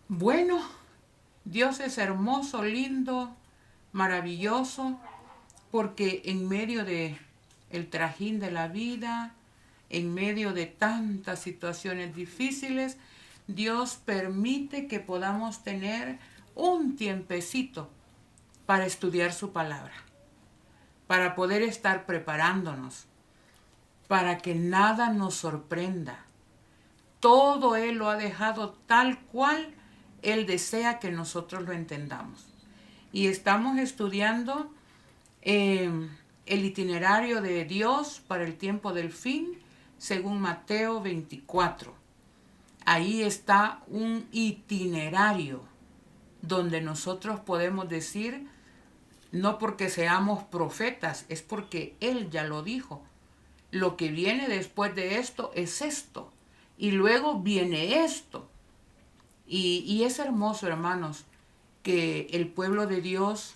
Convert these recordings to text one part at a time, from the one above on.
Bueno, Dios es hermoso, lindo, maravilloso, porque en medio de el trajín de la vida, en medio de tantas situaciones difíciles, Dios permite que podamos tener un tiempecito para estudiar su palabra, para poder estar preparándonos, para que nada nos sorprenda. Todo Él lo ha dejado tal cual Él desea que nosotros lo entendamos. Y estamos estudiando el itinerario de Dios para el tiempo del fin, según Mateo 24. Ahí está un itinerario donde nosotros podemos decir, no porque seamos profetas, es porque Él ya lo dijo. Lo que viene después de esto es esto. Y luego viene esto. Y es hermoso, hermanos, que el pueblo de Dios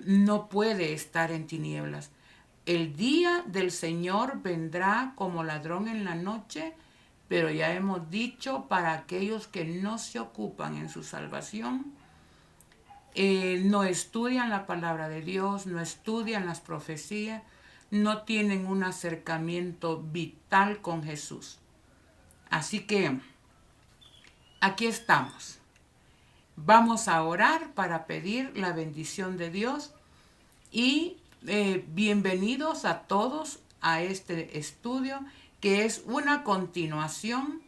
no puede estar en tinieblas. El día del Señor vendrá como ladrón en la noche, pero ya hemos dicho, para aquellos que no se ocupan en su salvación, no estudian la palabra de Dios, no estudian las profecías, no tienen un acercamiento vital con Jesús. Así que aquí estamos. Vamos a orar para pedir la bendición de Dios y bienvenidos a todos a este estudio que es una continuación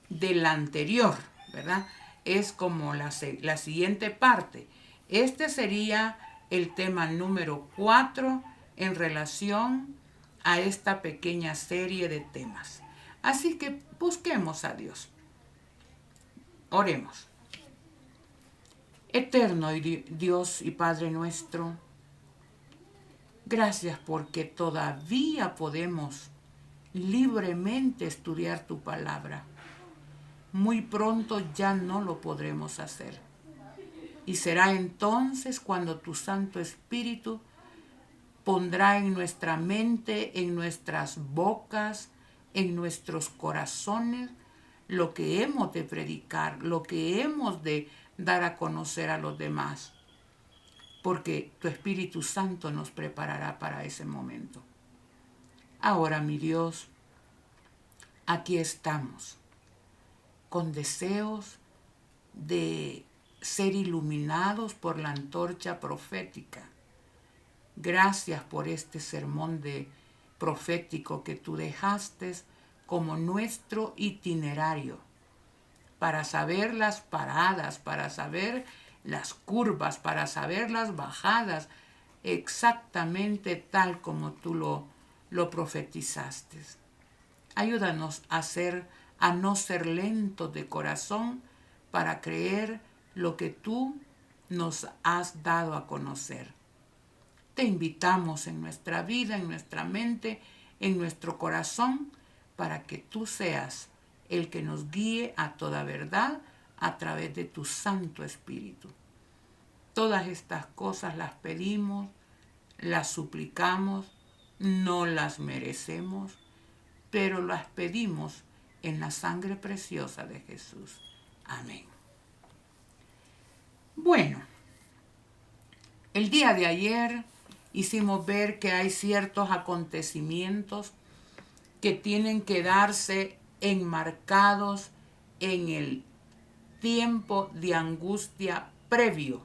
del anterior, ¿verdad? Es como la siguiente parte. Este sería el tema número 4 en relación a esta pequeña serie de temas. Así que busquemos a Dios. Oremos. Eterno Dios y Padre nuestro, gracias porque todavía podemos libremente estudiar tu palabra. Muy pronto ya no lo podremos hacer. Y será entonces cuando tu Santo Espíritu pondrá en nuestra mente, en nuestras bocas, en nuestros corazones, lo que hemos de predicar, lo que hemos de dar a conocer a los demás. Porque tu Espíritu Santo nos preparará para ese momento. Ahora, mi Dios, aquí estamos, con deseos de ser iluminados por la antorcha profética. Gracias por este sermón profético que tú dejaste como nuestro itinerario, para saber las paradas, para saber las curvas, para saber las bajadas, exactamente tal como tú lo profetizaste. Ayúdanos a no ser lentos de corazón para creer lo que tú nos has dado a conocer. Te invitamos en nuestra vida, en nuestra mente, en nuestro corazón, para que tú seas el que nos guíe a toda verdad a través de tu Santo Espíritu. Todas estas cosas las pedimos, las suplicamos, no las merecemos, pero las pedimos en la sangre preciosa de Jesús. Amén. Bueno, el día de ayer hicimos ver que hay ciertos acontecimientos que tienen que darse enmarcados en el tiempo de angustia previo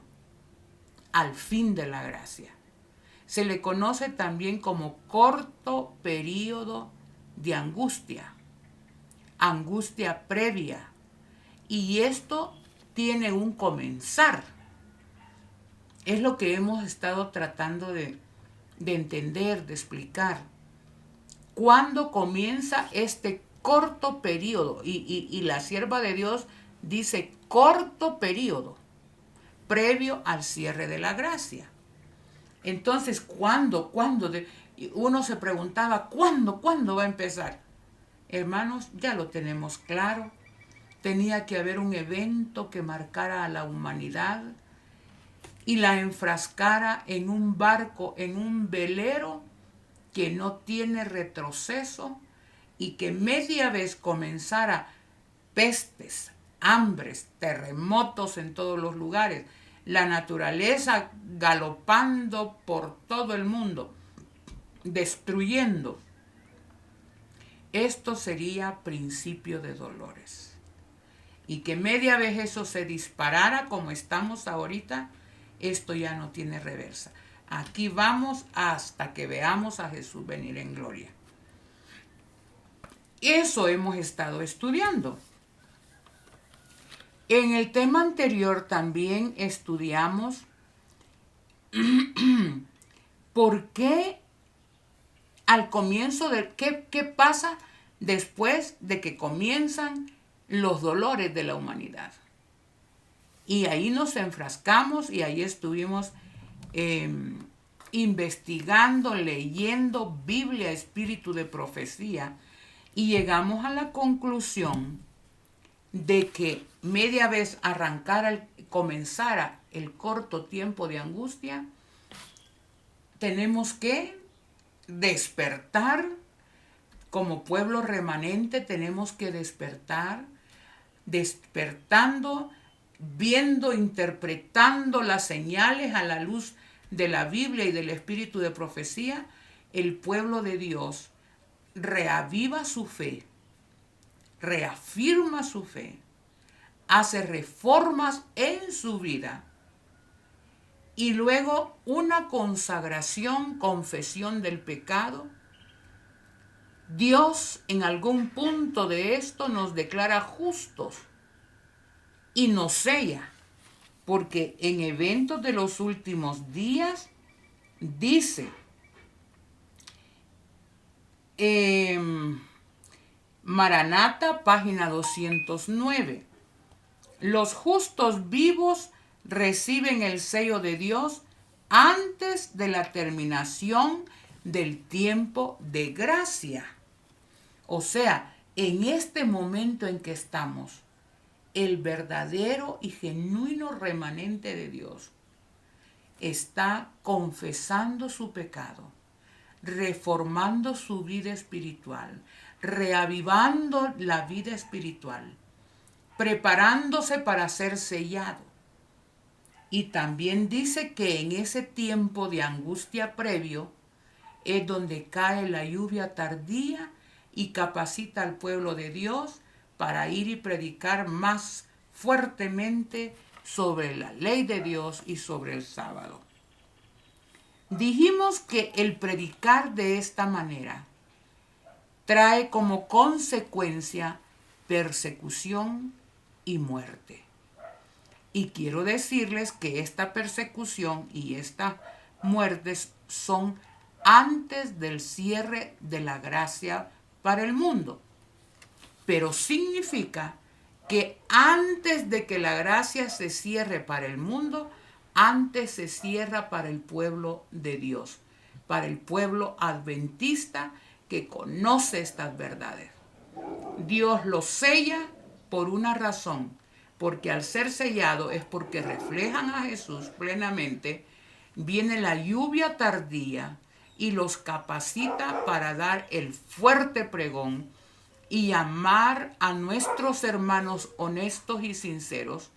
al fin de la gracia. Se le conoce también como corto periodo de angustia, angustia previa. Y esto tiene un comenzar. Es lo que hemos estado tratando de entender, de explicar. ¿Cuándo comienza este corto periodo? Y la sierva de Dios dice corto periodo, previo al cierre de la gracia. Entonces, ¿cuándo? Uno se preguntaba, ¿cuándo va a empezar? Hermanos, ya lo tenemos claro. Tenía que haber un evento que marcara a la humanidad y la enfrascara en un barco, en un velero que no tiene retroceso, y que media vez comenzara pestes, hambres, terremotos en todos los lugares, la naturaleza galopando por todo el mundo, destruyendo. Esto sería principio de dolores. Y que media vez eso se disparara como estamos ahorita, esto ya no tiene reversa. Aquí vamos hasta que veamos a Jesús venir en gloria. Eso hemos estado estudiando. En el tema anterior también estudiamos por qué al comienzo de qué pasa después de que comienzan los dolores de la humanidad. Y ahí nos enfrascamos y ahí estuvimos investigando, leyendo Biblia, espíritu de profecía, y llegamos a la conclusión de que media vez comenzara el corto tiempo de angustia, tenemos que despertar. Como pueblo remanente tenemos que despertar, despertando, viendo, interpretando las señales a la luz de la Biblia y del espíritu de profecía. El pueblo de Dios reaviva su fe, reafirma su fe, hace reformas en su vida y luego una consagración, confesión del pecado. Dios en algún punto de esto nos declara justos y nos sella, porque en Eventos de los Últimos Días dice, Maranata, página 209, los justos vivos reciben el sello de Dios antes de la terminación del tiempo de gracia. O sea, en este momento en que estamos, el verdadero y genuino remanente de Dios está confesando su pecado, reformando su vida espiritual, reavivando la vida espiritual, preparándose para ser sellado. Y también dice que en ese tiempo de angustia previo es donde cae la lluvia tardía y capacita al pueblo de Dios para ir y predicar más fuertemente sobre la ley de Dios y sobre el sábado. Dijimos que el predicar de esta manera trae como consecuencia persecución y muerte. Y quiero decirles que esta persecución y estas muertes son antes del cierre de la gracia para el mundo. Pero significa que antes de que la gracia se cierre para el mundo, antes se cierra para el pueblo de Dios, para el pueblo adventista que conoce estas verdades. Dios los sella por una razón, porque al ser sellado es porque reflejan a Jesús plenamente, viene la lluvia tardía y los capacita para dar el fuerte pregón y llamar a nuestros hermanos honestos y sinceros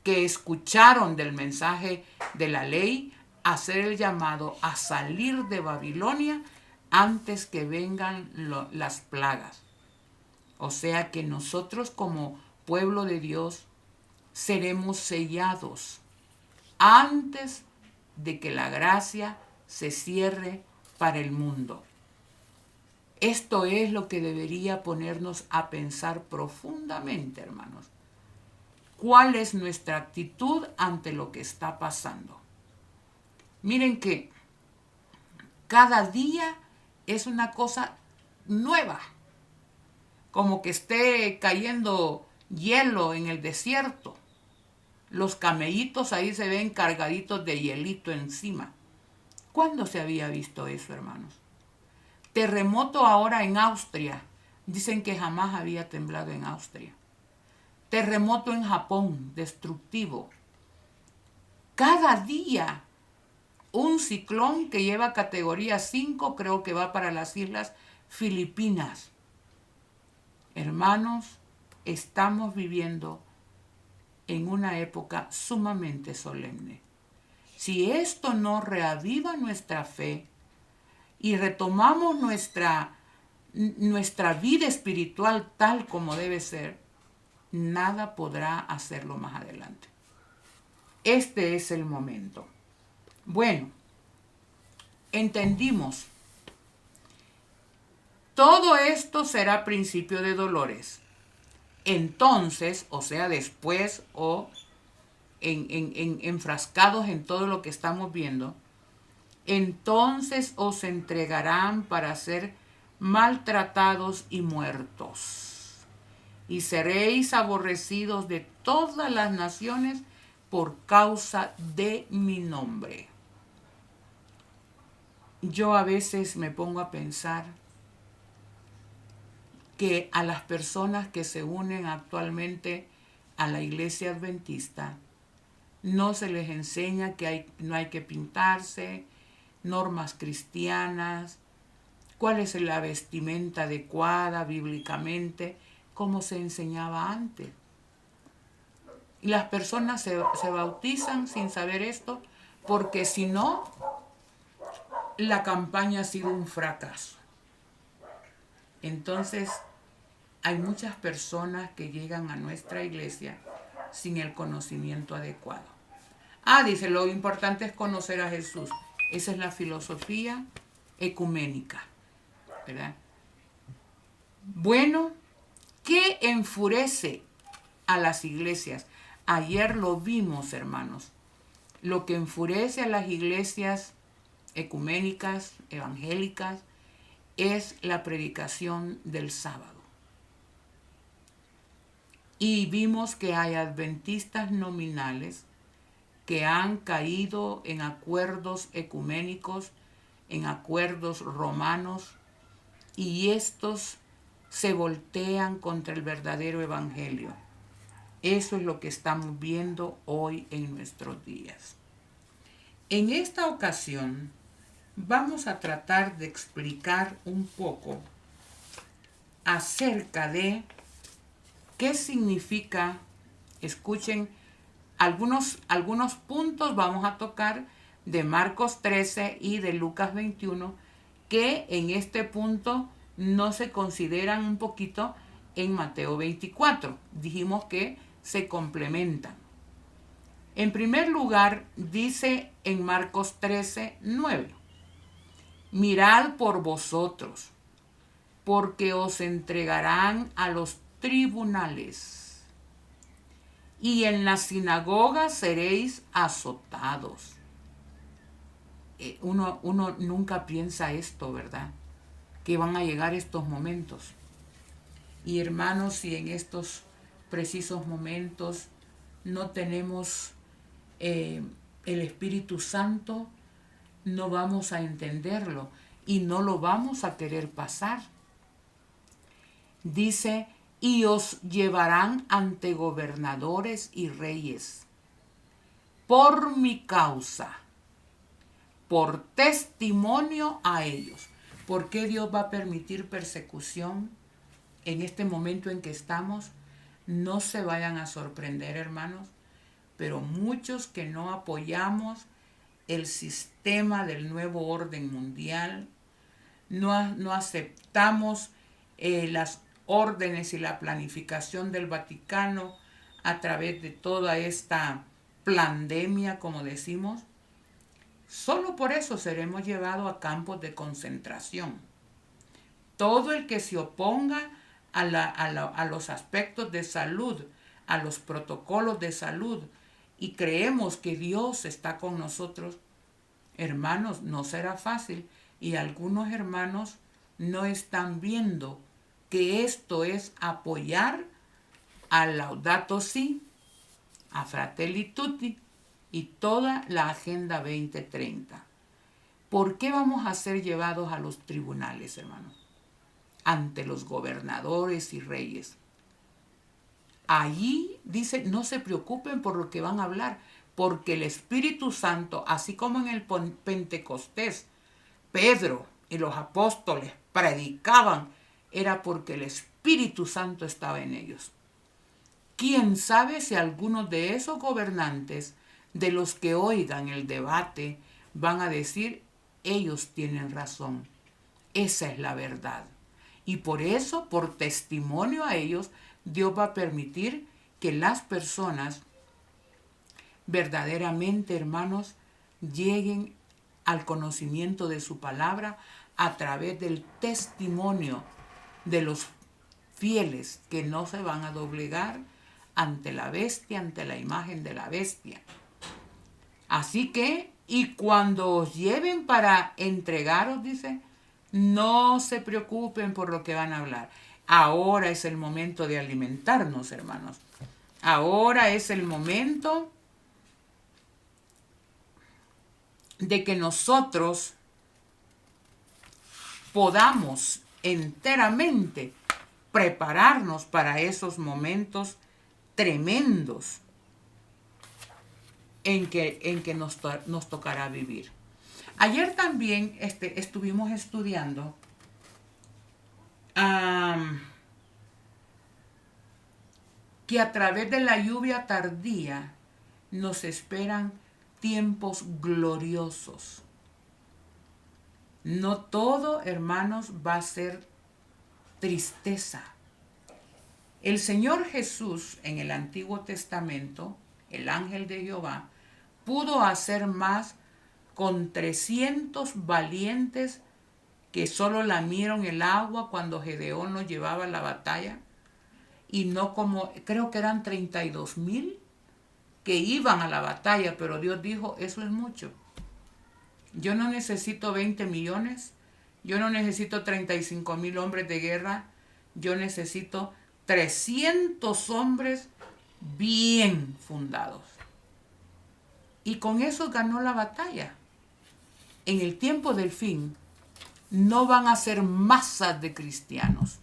que escucharon del mensaje de la ley, a hacer el llamado a salir de Babilonia antes que vengan las plagas. O sea que nosotros como pueblo de Dios seremos sellados antes de que la gracia se cierre para el mundo. Esto es lo que debería ponernos a pensar profundamente, hermanos. ¿Cuál es nuestra actitud ante lo que está pasando? Miren que cada día es una cosa nueva, como que esté cayendo hielo en el desierto. Los camellitos ahí se ven cargaditos de hielito encima. ¿Cuándo se había visto eso, hermanos? Terremoto ahora en Austria. Dicen que jamás había temblado en Austria. Terremoto en Japón, destructivo. Cada día un ciclón que lleva categoría 5, creo que va para las islas Filipinas. Hermanos, estamos viviendo en una época sumamente solemne. Si esto no reaviva nuestra fe y retomamos nuestra vida espiritual tal como debe ser, nada podrá hacerlo más adelante. Este es el momento. Bueno, entendimos. Todo esto será principio de dolores. Entonces, o sea, después o enfrascados en todo lo que estamos viendo, entonces os entregarán para ser maltratados y muertos. Y seréis aborrecidos de todas las naciones por causa de mi nombre. Yo a veces me pongo a pensar que a las personas que se unen actualmente a la iglesia adventista no se les enseña que no hay que pintarse, normas cristianas, cuál es la vestimenta adecuada bíblicamente, como se enseñaba antes. Y las personas se bautizan sin saber esto, porque si no, la campaña ha sido un fracaso. Entonces, hay muchas personas que llegan a nuestra iglesia sin el conocimiento adecuado. Dice, lo importante es conocer a Jesús. Esa es la filosofía ecuménica, ¿verdad? Bueno, ¿qué enfurece a las iglesias? Ayer lo vimos, hermanos. Lo que enfurece a las iglesias ecuménicas, evangélicas, es la predicación del sábado. Y vimos que hay adventistas nominales que han caído en acuerdos ecuménicos, en acuerdos romanos, y estos se voltean contra el verdadero evangelio. Eso es lo que estamos viendo hoy en nuestros días. En esta ocasión vamos a tratar de explicar un poco acerca de qué significa, escuchen, algunos puntos vamos a tocar de Marcos 13 y de Lucas 21, que en este punto no se consideran un poquito en Mateo 24. Dijimos que se complementan. En primer lugar, dice en Marcos 13, 9, mirad por vosotros, porque os entregarán a los tribunales, y en las sinagogas seréis azotados. Uno nunca piensa esto, ¿verdad? Que van a llegar estos momentos. Y hermanos, si en estos precisos momentos no tenemos el Espíritu Santo, no vamos a entenderlo y no lo vamos a querer pasar. Dice, y os llevarán ante gobernadores y reyes por mi causa, por testimonio a ellos. ¿Por qué Dios va a permitir persecución en este momento en que estamos? No se vayan a sorprender, hermanos, pero muchos que no apoyamos el sistema del nuevo orden mundial, no aceptamos las órdenes y la planificación del Vaticano a través de toda esta pandemia, como decimos, solo por eso seremos llevados a campos de concentración. Todo el que se oponga a los aspectos de salud, a los protocolos de salud, y creemos que Dios está con nosotros, hermanos, no será fácil. Y algunos hermanos no están viendo que esto es apoyar a Laudato Si, a Fratelli Tutti y toda la Agenda 2030. ¿Por qué vamos a ser llevados a los tribunales, hermanos? Ante los gobernadores y reyes. Allí dice, no se preocupen por lo que van a hablar, porque el Espíritu Santo, así como en el Pentecostés, Pedro y los apóstoles predicaban, era porque el Espíritu Santo estaba en ellos. ¿Quién sabe si algunos de esos gobernantes, de los que oigan el debate, van a decir, ellos tienen razón, esa es la verdad? Y por eso, por testimonio a ellos, Dios va a permitir que las personas verdaderamente, hermanos, lleguen al conocimiento de su palabra a través del testimonio de los fieles que no se van a doblegar ante la bestia, ante la imagen de la bestia. Así que, y cuando os lleven para entregaros, dice, no se preocupen por lo que van a hablar. Ahora es el momento de alimentarnos, hermanos. Ahora es el momento de que nosotros podamos enteramente prepararnos para esos momentos tremendos en que nos tocará vivir. Ayer también estuvimos estudiando que a través de la lluvia tardía nos esperan tiempos gloriosos. No todo, hermanos, va a ser tristeza. El Señor Jesús en el Antiguo Testamento, el ángel de Jehová, pudo hacer más con 300 valientes que solo lamieron el agua cuando Gedeón lo llevaba a la batalla, y no como, creo que eran 32,000 que iban a la batalla, pero Dios dijo, eso es mucho. Yo no necesito 20 millones, yo no necesito 35,000 hombres de guerra, yo necesito 300 hombres bien fundados. Y con eso ganó la batalla. En el tiempo del fin, no van a ser masas de cristianos.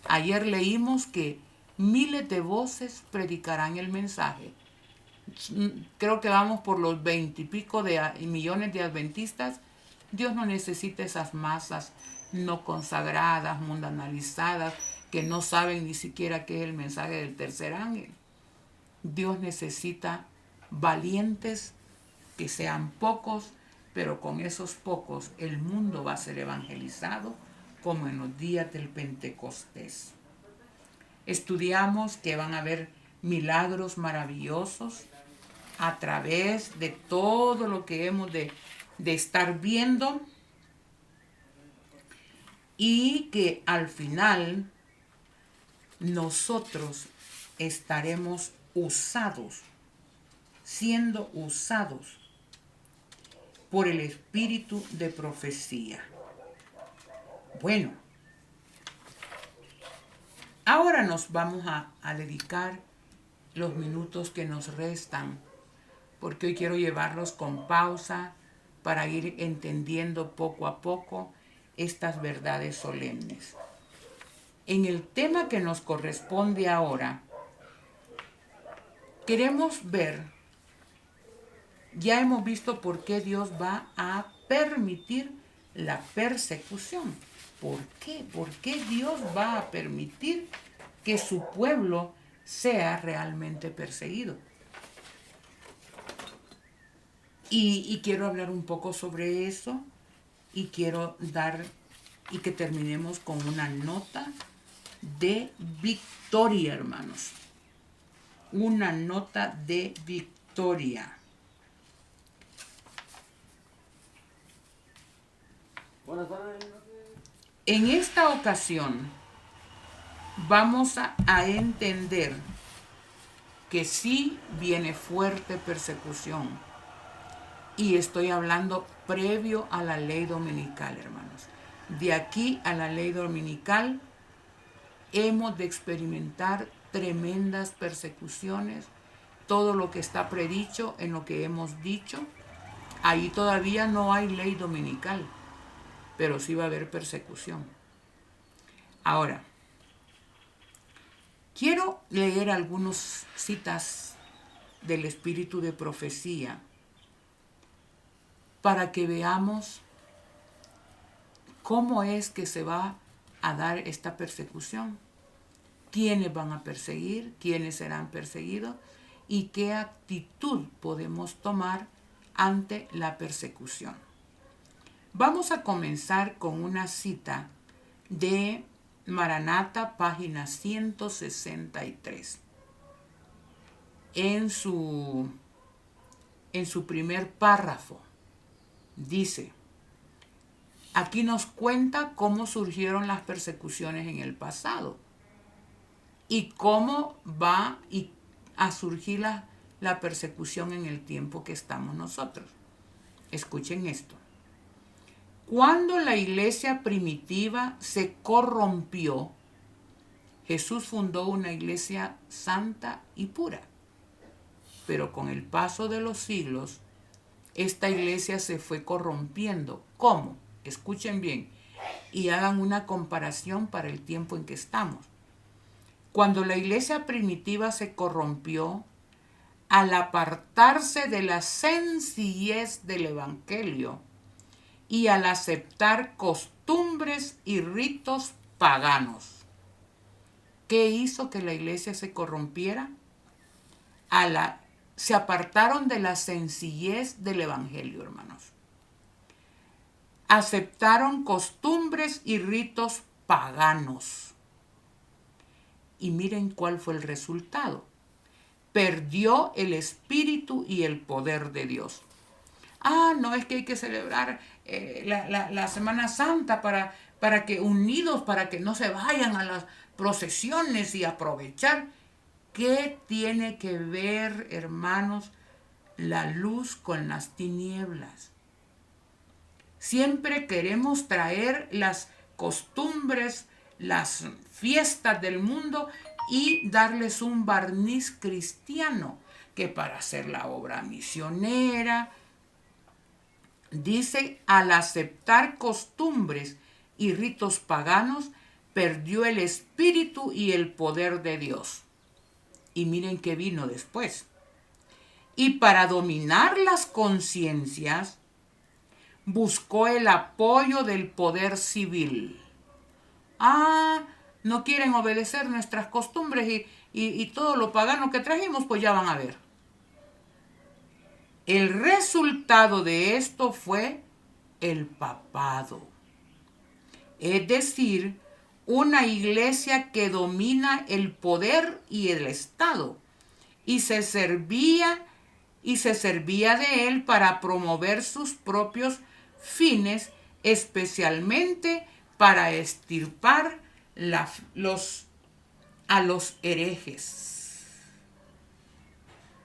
Ayer leímos que miles de voces predicarán el mensaje. Creo que vamos por los 20 y pico de millones de adventistas. Dios no necesita esas masas no consagradas, mundanalizadas, que no saben ni siquiera qué es el mensaje del tercer ángel. Dios necesita valientes que sean pocos, pero con esos pocos el mundo va a ser evangelizado como en los días del Pentecostés. Estudiamos que van a haber milagros maravillosos a través de todo lo que hemos de estar viendo, y que al final nosotros estaremos usados, siendo usados por el espíritu de profecía. Bueno, ahora nos vamos a dedicar los minutos que nos restan, porque hoy quiero llevarlos con pausa para ir entendiendo poco a poco estas verdades solemnes. En el tema que nos corresponde ahora, queremos ver, ya hemos visto por qué Dios va a permitir la persecución. ¿Por qué? ¿Por qué Dios va a permitir que su pueblo sea realmente perseguido? Y quiero hablar un poco sobre eso, y quiero dar y que terminemos con una nota de victoria, hermanos. Una nota de victoria. En esta ocasión vamos a entender que sí viene fuerte persecución. Y estoy hablando previo a la ley dominical, hermanos. De aquí a la ley dominical hemos de experimentar tremendas persecuciones. Todo lo que está predicho en lo que hemos dicho, ahí todavía no hay ley dominical, pero sí va a haber persecución. Ahora, quiero leer algunas citas del espíritu de profecía para que veamos cómo es que se va a dar esta persecución. quiénes van a perseguir, quiénes serán perseguidos y qué actitud podemos tomar ante la persecución. Vamos a comenzar con una cita de Maranata, página 163. En su primer párrafo dice, aquí nos cuenta cómo surgieron las persecuciones en el pasado y cómo va a surgir la persecución en el tiempo que estamos nosotros. Escuchen esto. Cuando la iglesia primitiva se corrompió, Jesús fundó una iglesia santa y pura. Pero con el paso de los siglos, esta iglesia se fue corrompiendo. ¿Cómo? Escuchen bien y hagan una comparación para el tiempo en que estamos. Cuando la iglesia primitiva se corrompió, al apartarse de la sencillez del evangelio y al aceptar costumbres y ritos paganos, ¿qué hizo que la iglesia se corrompiera? Se apartaron de la sencillez del evangelio, hermanos. Aceptaron costumbres y ritos paganos. Y miren cuál fue el resultado. Perdió el espíritu y el poder de Dios. No es que hay que celebrar la Semana Santa para que unidos, para que no se vayan a las procesiones y aprovechar. ¿Qué tiene que ver, hermanos, la luz con las tinieblas? Siempre queremos traer las costumbres, las fiestas del mundo y darles un barniz cristiano, que para hacer la obra misionera, dice, al aceptar costumbres y ritos paganos, perdió el espíritu y el poder de Dios. Y miren qué vino después. Y para dominar las conciencias, buscó el apoyo del poder civil. No quieren obedecer nuestras costumbres y todo lo pagano que trajimos, pues ya van a ver. El resultado de esto fue el papado. Es decir, una iglesia que domina el poder y el Estado y se servía de él para promover sus propios fines, especialmente para extirpar a los herejes.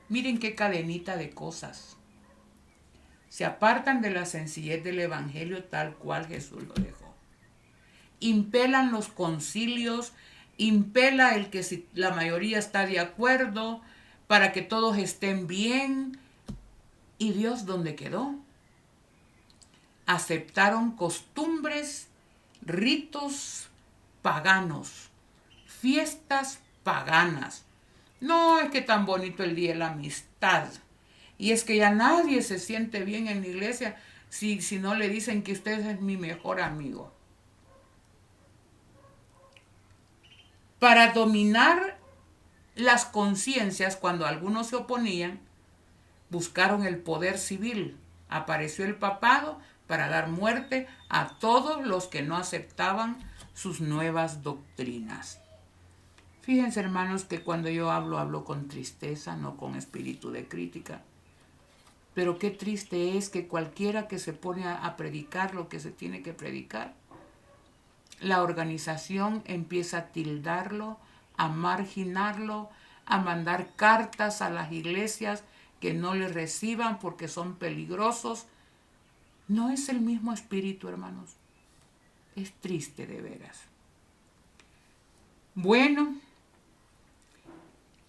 Miren qué cadenita de cosas. Se apartan de la sencillez del evangelio tal cual Jesús lo dejó. Impelan los concilios, impela el que si la mayoría está de acuerdo para que todos estén bien. ¿Y Dios dónde quedó? Aceptaron costumbres, ritos paganos, fiestas paganas. No es que tan bonito el día de la amistad. Y es que ya nadie se siente bien en la iglesia si no le dicen que usted es mi mejor amigo. Para dominar las conciencias, cuando algunos se oponían, buscaron el poder civil. Apareció el papado para dar muerte a todos los que no aceptaban sus nuevas doctrinas. Fíjense, hermanos, que cuando yo hablo con tristeza, no con espíritu de crítica. Pero qué triste es que cualquiera que se pone a predicar lo que se tiene que predicar, la organización empieza a tildarlo, a marginarlo, a mandar cartas a las iglesias que no le reciban porque son peligrosos. No es el mismo espíritu, hermanos. Es triste de veras. Bueno,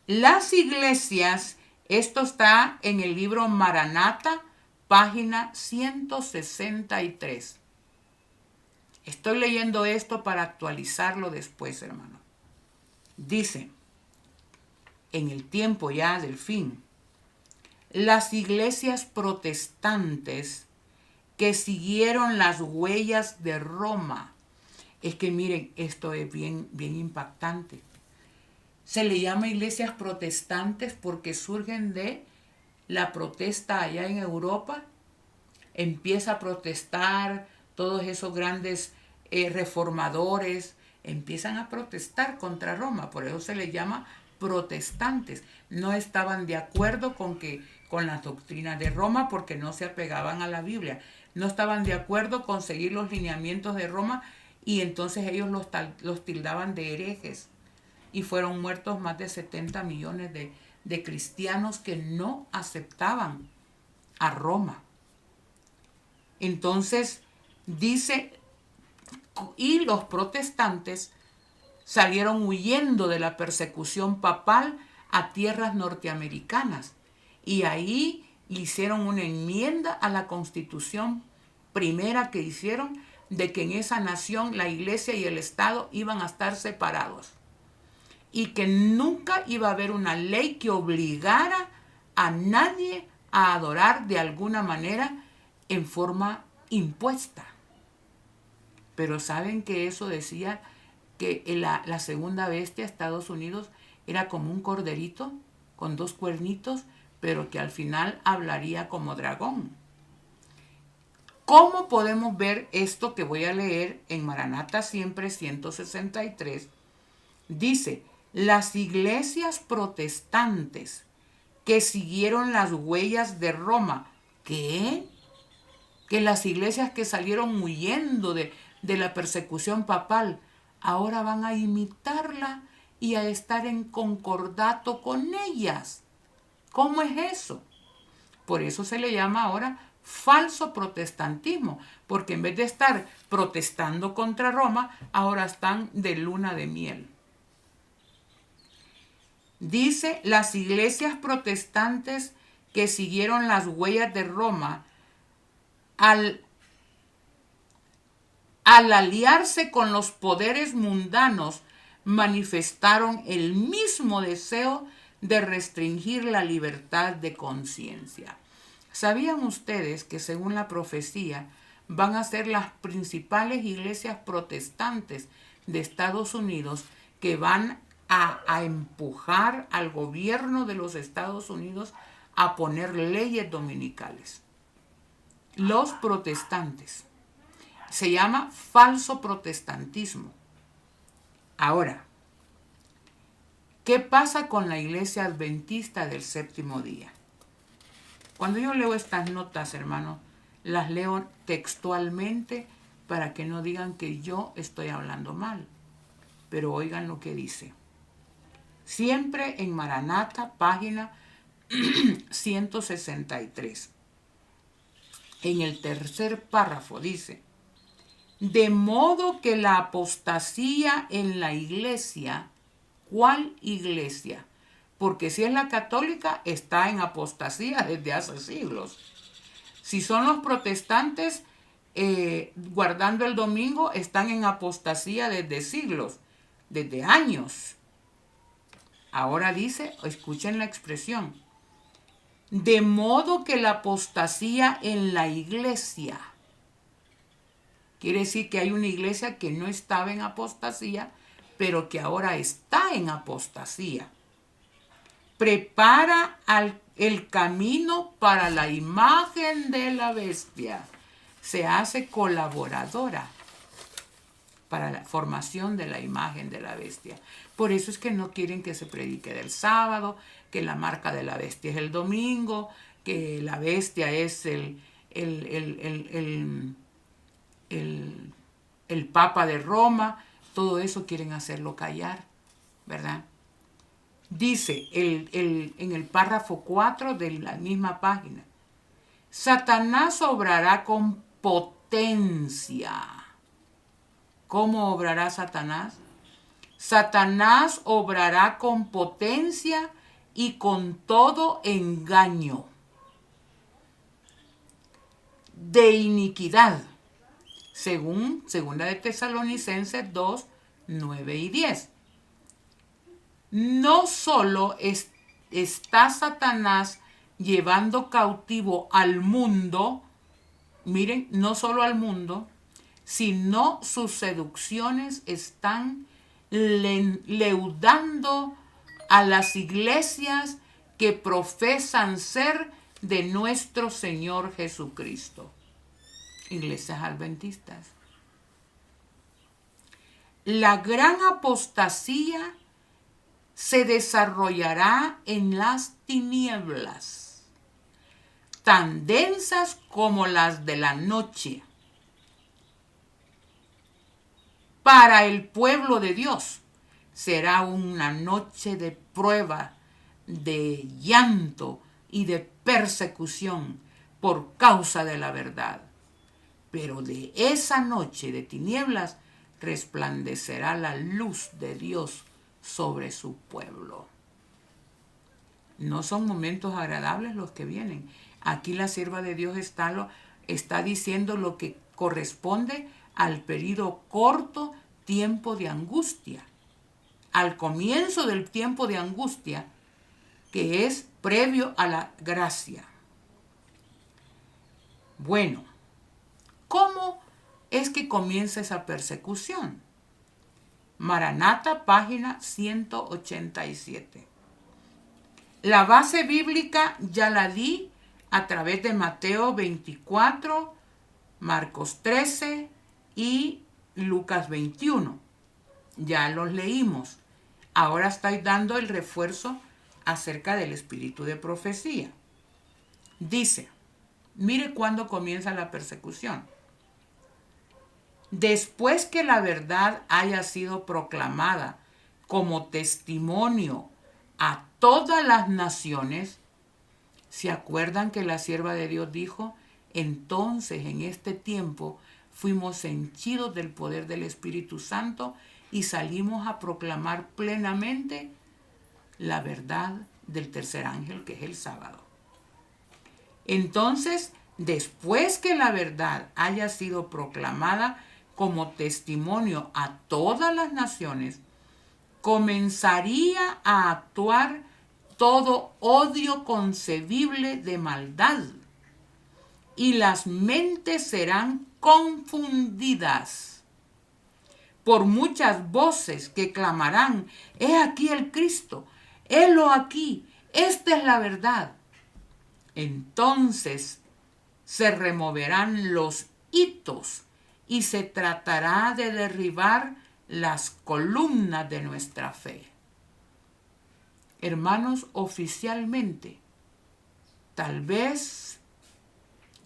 las iglesias, esto está en el libro Maranata, página 163. Estoy leyendo esto para actualizarlo después, hermano. Dice, en el tiempo ya del fin, las iglesias protestantes que siguieron las huellas de Roma. Es que miren, esto es bien impactante. Se le llama iglesias protestantes porque surgen de la protesta allá en Europa. Empieza a protestar todos esos grandes reformadores, empiezan a protestar contra Roma, por eso se les llama protestantes. No estaban de acuerdo con las doctrinas de Roma porque no se apegaban a la Biblia. No estaban de acuerdo con seguir los lineamientos de Roma y entonces ellos los tildaban de herejes. Y fueron muertos más de 70 millones de cristianos que no aceptaban a Roma. Entonces dice, y los protestantes salieron huyendo de la persecución papal a tierras norteamericanas y ahí hicieron una enmienda a la constitución primera que hicieron de que en esa nación la iglesia y el Estado iban a estar separados y que nunca iba a haber una ley que obligara a nadie a adorar de alguna manera en forma impuesta. Pero saben que eso decía que la segunda bestia, Estados Unidos, era como un corderito con 2 cuernitos, pero que al final hablaría como dragón. ¿Cómo podemos ver esto que voy a leer en Maranata Siempre 163? Dice, las iglesias protestantes que siguieron las huellas de Roma. ¿Qué? Que las iglesias que salieron huyendo de la persecución papal ahora van a imitarla y a estar en concordato con ellas. ¿Cómo es eso? Por eso se le llama ahora falso protestantismo, porque en vez de estar protestando contra Roma, ahora están de luna de miel. Dice, las iglesias protestantes que siguieron las huellas de Roma al aliarse con los poderes mundanos, manifestaron el mismo deseo de restringir la libertad de conciencia. ¿Sabían ustedes que según la profecía van a ser las principales iglesias protestantes de Estados Unidos que van a empujar al gobierno de los Estados Unidos a poner leyes dominicales? Los protestantes. Se llama falso protestantismo. Ahora, ¿qué pasa con la iglesia adventista del séptimo día? Cuando yo leo estas notas, hermanos, las leo textualmente para que no digan que yo estoy hablando mal. Pero oigan lo que dice. Siempre en Maranata, página 163. En el tercer párrafo dice, de modo que la apostasía en la iglesia, ¿cuál iglesia? Porque si es la católica, está en apostasía desde hace siglos. Si son los protestantes, guardando el domingo, están en apostasía desde siglos, desde años. Ahora dice, escuchen la expresión, de modo que la apostasía en la iglesia. Quiere decir que hay una iglesia que no estaba en apostasía, pero que ahora está en apostasía. Prepara el camino para la imagen de la bestia. Se hace colaboradora para la formación de la imagen de la bestia. Por eso es que no quieren que se predique del sábado, que la marca de la bestia es el domingo, que la bestia es el Papa de Roma. Todo eso quieren hacerlo callar, ¿verdad? Dice en el párrafo 4 de la misma página, Satanás obrará con potencia. ¿Cómo obrará Satanás? Satanás obrará con potencia y con todo engaño de iniquidad, según Segunda de Tesalonicenses 2, 9 y 10. No solo está Satanás llevando cautivo al mundo, miren, no solo al mundo, sino sus seducciones están leudando a las iglesias que profesan ser de nuestro Señor Jesucristo. Iglesias adventistas. La gran apostasía se desarrollará en las tinieblas, tan densas como las de la noche. Para el pueblo de Dios será una noche de prueba, de llanto y de persecución por causa de la verdad. Pero de esa noche de tinieblas resplandecerá la luz de Dios sobre su pueblo. No son momentos agradables los que vienen. Aquí la sierva de Dios está diciendo lo que corresponde al periodo corto tiempo de angustia, al comienzo del tiempo de angustia, que es previo a la gracia. Bueno, ¿cómo es que comienza esa persecución? Maranata, página 187. La base bíblica ya la di a través de Mateo 24, Marcos 13 y Lucas 21. Ya los leímos. Ahora estoy dando el refuerzo acerca del espíritu de profecía. Dice, mire cuándo comienza la persecución. Después que la verdad haya sido proclamada como testimonio a todas las naciones, ¿se acuerdan que la sierva de Dios dijo? Entonces en este tiempo fuimos henchidos del poder del Espíritu Santo y salimos a proclamar plenamente la verdad del tercer ángel, que es el sábado. Entonces, después que la verdad haya sido proclamada como testimonio a todas las naciones, comenzaría a actuar todo odio concebible de maldad, y las mentes serán confundidas por muchas voces que clamarán, he aquí el Cristo, helo aquí, esta es la verdad. Entonces se removerán los hitos y se tratará de derribar las columnas de nuestra fe. Hermanos, oficialmente, tal vez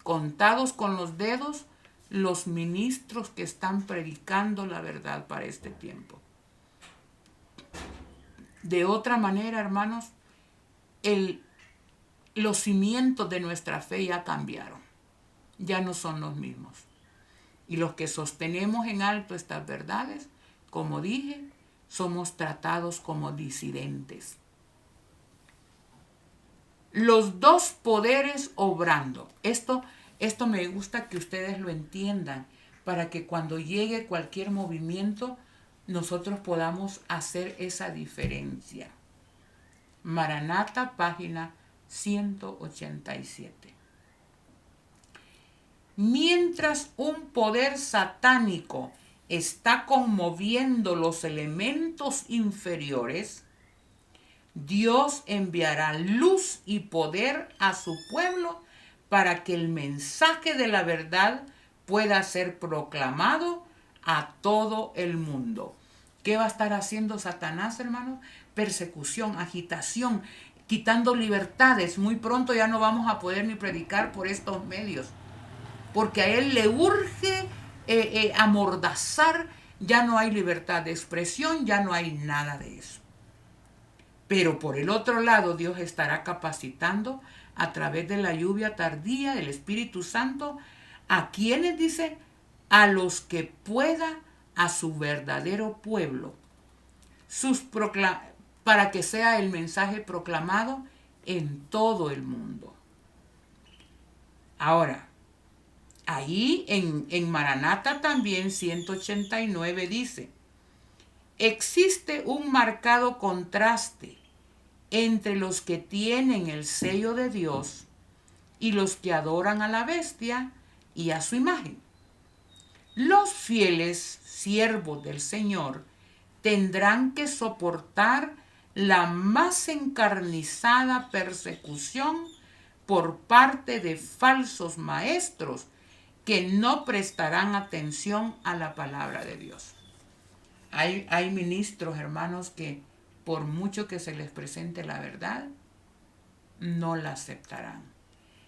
contados con los dedos, los ministros que están predicando la verdad para este tiempo. De otra manera, hermanos, los cimientos de nuestra fe ya cambiaron, ya no son los mismos. Y los que sostenemos en alto estas verdades, como dije, somos tratados como disidentes. Los dos poderes obrando. Esto me gusta que ustedes lo entiendan, para que cuando llegue cualquier movimiento, nosotros podamos hacer esa diferencia. Maranata, página 187. Mientras un poder satánico está conmoviendo los elementos inferiores, Dios enviará luz y poder a su pueblo para que el mensaje de la verdad pueda ser proclamado a todo el mundo. ¿Qué va a estar haciendo Satanás, hermanos? Persecución, agitación, quitando libertades. Muy pronto ya no vamos a poder ni predicar por estos medios, porque a él le urge amordazar. Ya no hay libertad de expresión, ya no hay nada de eso. Pero por el otro lado, Dios estará capacitando a través de la lluvia tardía del Espíritu Santo a quienes, dice, a los que pueda, a su verdadero pueblo, para que sea el mensaje proclamado en todo el mundo. Ahora, ahí en Maranata también 189 dice, existe un marcado contraste entre los que tienen el sello de Dios y los que adoran a la bestia y a su imagen. Los fieles siervos del Señor tendrán que soportar la más encarnizada persecución por parte de falsos maestros que no prestarán atención a la palabra de Dios. Hay ministros, hermanos, que por mucho que se les presente la verdad, no la aceptarán.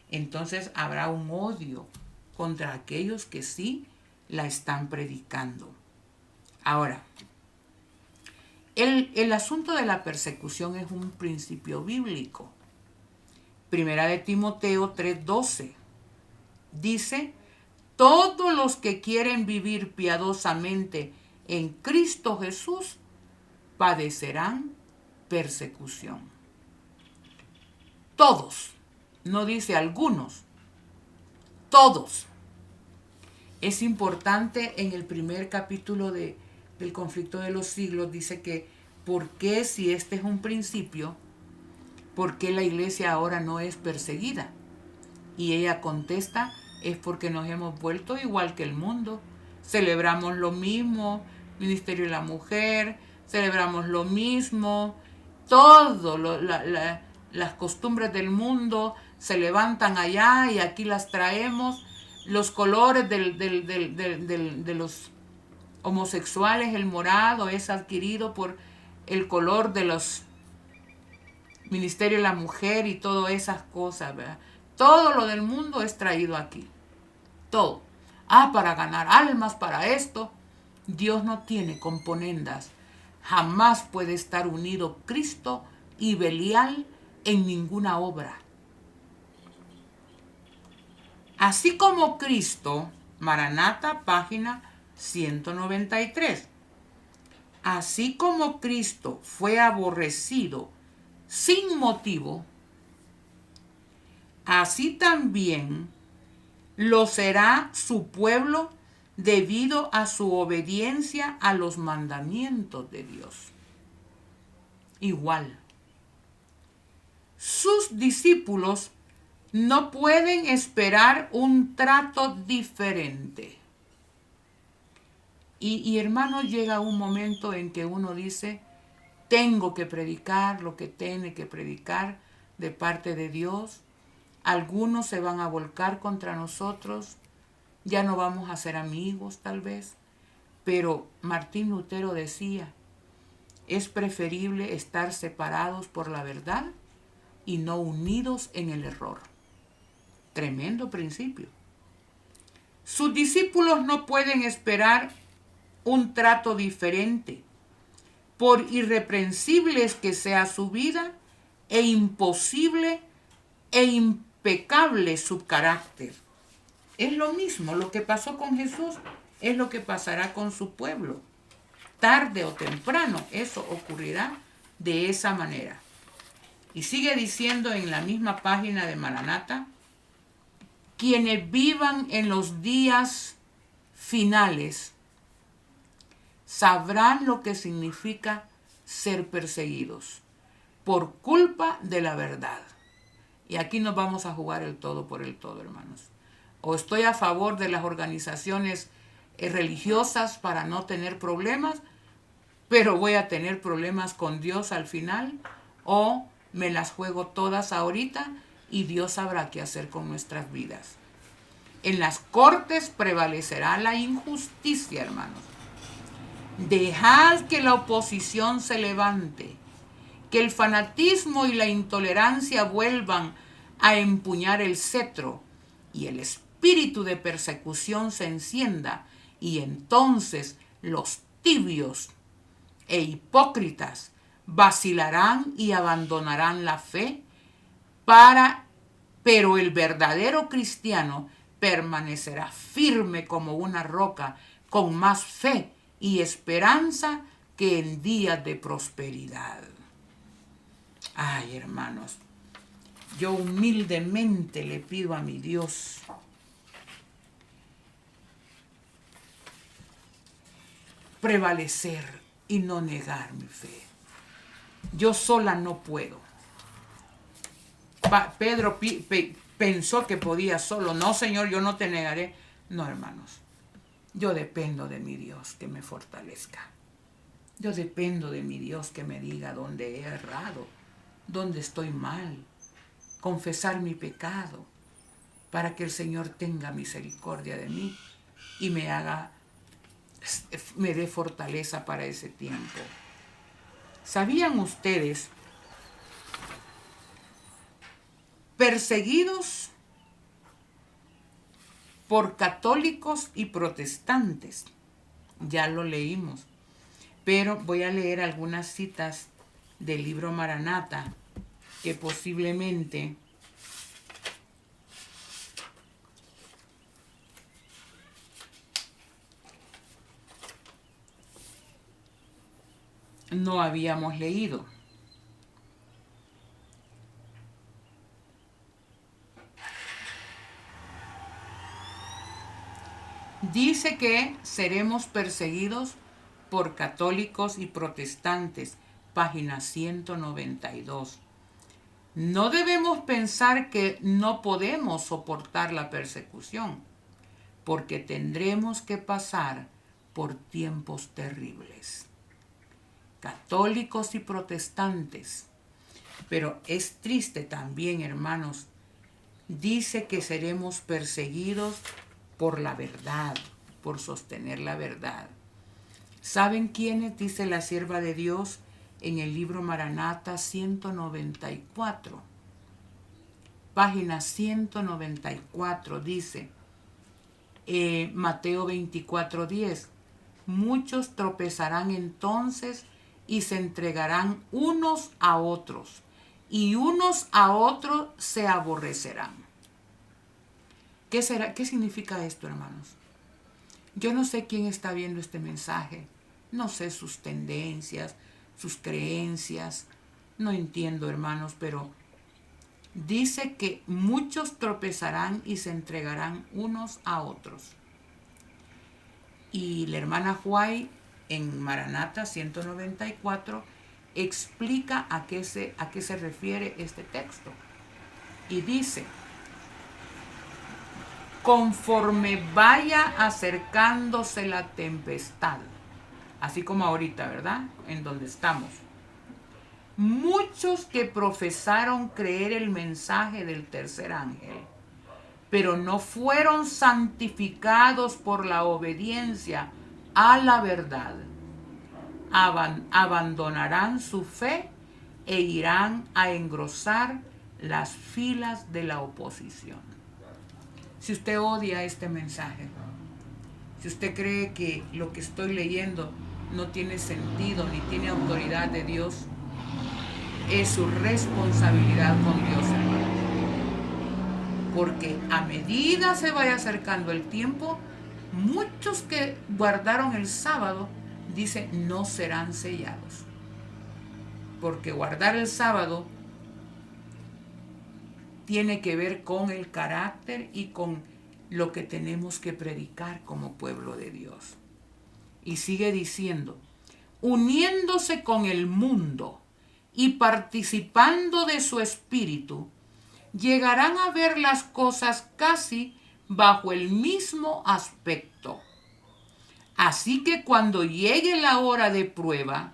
Entonces habrá un odio contra aquellos que sí la están predicando. Ahora, el asunto de la persecución es un principio bíblico. Primera de Timoteo 3:12 dice: todos los que quieren vivir piadosamente en Cristo Jesús padecerán persecución. Todos, no dice algunos, todos. Es importante, en el primer capítulo del conflicto de los siglos, dice que ¿por qué, si este es un principio, por qué la iglesia ahora no es perseguida? Y ella contesta: es porque nos hemos vuelto igual que el mundo. Celebramos lo mismo, ministerio de la mujer, celebramos lo mismo, todo, las costumbres del mundo se levantan allá y aquí las traemos. Los colores de los homosexuales, el morado es adquirido por el color de los ministerio de la mujer y todas esas cosas, ¿verdad? Todo lo del mundo es traído aquí. Todo. Para ganar almas, para esto. Dios no tiene componendas. Jamás puede estar unido Cristo y Belial en ninguna obra. Así como Cristo, Maranata, página 193. Así como Cristo fue aborrecido sin motivo, así también lo será su pueblo debido a su obediencia a los mandamientos de Dios. Igual, sus discípulos no pueden esperar un trato diferente. Y hermanos, llega un momento en que uno dice: tengo que predicar lo que tiene que predicar de parte de Dios. Algunos se van a volcar contra nosotros, ya no vamos a ser amigos tal vez, pero Martín Lutero decía: es preferible estar separados por la verdad y no unidos en el error. Tremendo principio. Sus discípulos no pueden esperar un trato diferente, por irreprensibles que sea su vida, e imposible e impecable su carácter. Es lo mismo, lo que pasó con Jesús es lo que pasará con su pueblo. Tarde o temprano eso ocurrirá de esa manera. Y sigue diciendo en la misma página de Maranata: quienes vivan en los días finales sabrán lo que significa ser perseguidos por culpa de la verdad. Y aquí nos vamos a jugar el todo por el todo, hermanos. O estoy a favor de las organizaciones religiosas para no tener problemas, pero voy a tener problemas con Dios al final, o me las juego todas ahorita y Dios sabrá qué hacer con nuestras vidas. En las cortes prevalecerá la injusticia, hermanos. Dejad que la oposición se levante, que el fanatismo y la intolerancia vuelvan a empuñar el cetro y el espíritu de persecución se encienda, y entonces los tibios e hipócritas vacilarán y abandonarán la fe, pero el verdadero cristiano permanecerá firme como una roca, con más fe y esperanza que en días de prosperidad. Ay, hermanos, yo humildemente le pido a mi Dios prevalecer y no negar mi fe. Yo sola no puedo. Pedro pensó que podía solo. No, Señor, yo no te negaré. No, hermanos, yo dependo de mi Dios que me fortalezca. Yo dependo de mi Dios que me diga dónde he errado, dónde estoy mal, confesar mi pecado para que el Señor tenga misericordia de mí y me dé fortaleza para ese tiempo. ¿Sabían ustedes? Perseguidos por católicos y protestantes. Ya lo leímos. Pero voy a leer algunas citas del libro Maranata que posiblemente no habíamos leído. Dice que seremos perseguidos por católicos y protestantes, página 192. No debemos pensar que no podemos soportar la persecución, porque tendremos que pasar por tiempos terribles. Católicos y protestantes. Pero es triste también, hermanos. Dice que seremos perseguidos por la verdad, por sostener la verdad. ¿Saben quiénes? Dice la sierva de Dios en el libro Maranata 194. Página 194 dice, Mateo 24:10, muchos tropezarán entonces y se entregarán unos a otros, y unos a otros se aborrecerán. ¿Qué será? ¿Qué significa esto, hermanos? Yo no sé quién está viendo este mensaje, no sé sus tendencias, sus creencias, no entiendo, hermanos, pero dice que muchos tropezarán y se entregarán unos a otros. Y la hermana White en Maranata 194 explica a qué se refiere este texto. Y dice, conforme vaya acercándose la tempestad, así como ahorita, ¿verdad? En donde estamos. Muchos que profesaron creer el mensaje del tercer ángel, pero no fueron santificados por la obediencia a la verdad, abandonarán su fe e irán a engrosar las filas de la oposición. Si usted odia este mensaje, si usted cree que lo que estoy leyendo no tiene sentido ni tiene autoridad de Dios, es su responsabilidad con Dios, hermano. Porque a medida se vaya acercando el tiempo, muchos que guardaron el sábado, dice, no serán sellados. Porque guardar el sábado tiene que ver con el carácter y con lo que tenemos que predicar como pueblo de Dios. Y sigue diciendo, uniéndose con el mundo y participando de su espíritu, llegarán a ver las cosas casi bajo el mismo aspecto. Así que cuando llegue la hora de prueba,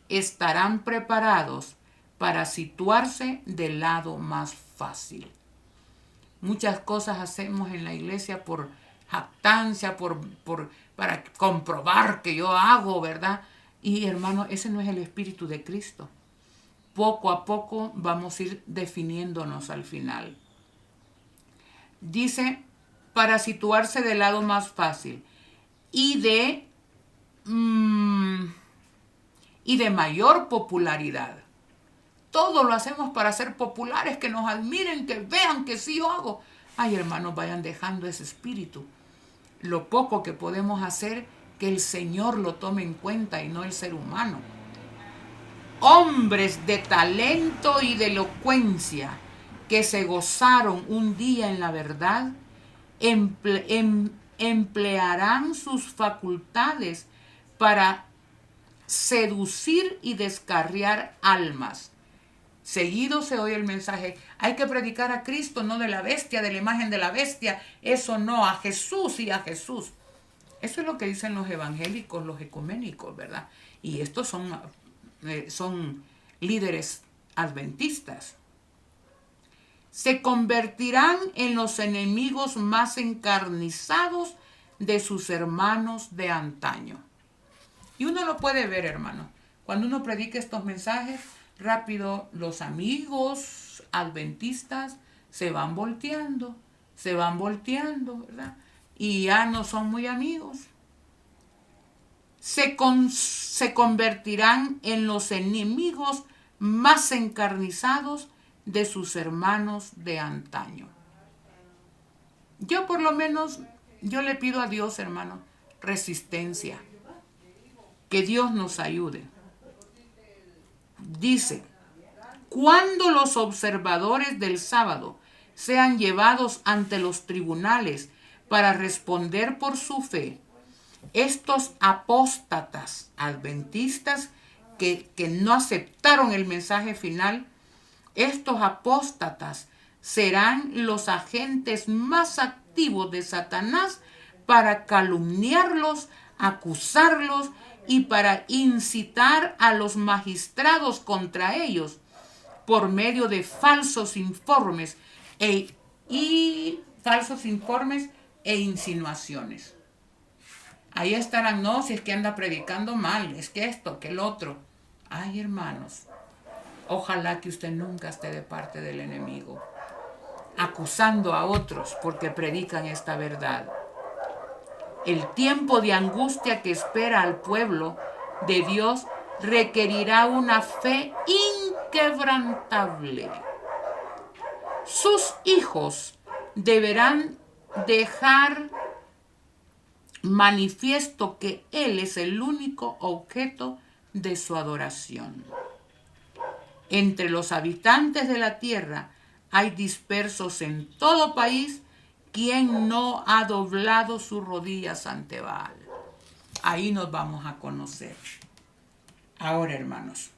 estarán preparados para situarse del lado más fácil. Muchas cosas hacemos en la iglesia por jactancia, para comprobar que yo hago, ¿verdad? Y hermano, ese no es el espíritu de Cristo. Poco a poco vamos a ir definiéndonos al final. Dice, para situarse del lado más fácil y de mayor popularidad. Todo lo hacemos para ser populares, que nos admiren, que vean que sí yo hago. Ay, hermanos, vayan dejando ese espíritu. Lo poco que podemos hacer, que el Señor lo tome en cuenta y no el ser humano. Hombres de talento y de elocuencia que se gozaron un día en la verdad, emplearán sus facultades para seducir y descarriar almas. Seguido se oye el mensaje, hay que predicar a Cristo, no de la bestia, de la imagen de la bestia, eso no, a Jesús y a Jesús. Eso es lo que dicen los evangélicos, los ecuménicos, ¿verdad? Y estos son líderes adventistas. Se convertirán en los enemigos más encarnizados de sus hermanos de antaño. Y uno lo puede ver, hermano. Cuando uno predica estos mensajes, rápido los amigos adventistas se van volteando, ¿verdad? Y ya no son muy amigos. Se convertirán en los enemigos más encarnizados de sus hermanos de antaño. Yo por lo menos, yo le pido a Dios, hermano, resistencia. Que Dios nos ayude. Dice, cuando los observadores del sábado sean llevados ante los tribunales para responder por su fe, estos apóstatas adventistas que no aceptaron el mensaje final, estos apóstatas serán los agentes más activos de Satanás para calumniarlos, acusarlos y para incitar a los magistrados contra ellos por medio de falsos informes e insinuaciones. Ahí estarán, no, si es que anda predicando mal, es que esto, que el otro. Ay, hermanos, ojalá que usted nunca esté de parte del enemigo, acusando a otros porque predican esta verdad. El tiempo de angustia que espera al pueblo de Dios requerirá una fe inquebrantable. Sus hijos deberán dejar manifiesto que Él es el único objeto de su adoración. Entre los habitantes de la tierra hay dispersos en todo país quien no ha doblado sus rodillas ante Baal. Ahí nos vamos a conocer. Ahora, hermanos,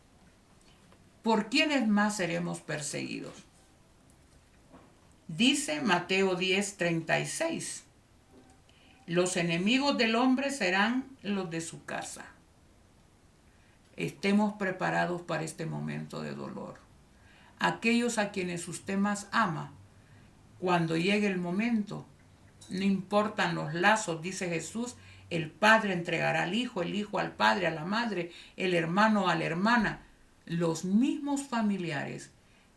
¿por quiénes más seremos perseguidos? Dice Mateo 10:36. Los enemigos del hombre serán los de su casa. Estemos preparados para este momento de dolor. Aquellos a quienes usted más ama, cuando llegue el momento, no importan los lazos, dice Jesús, el padre entregará al hijo, el hijo al padre, a la madre, el hermano a la hermana. Los mismos familiares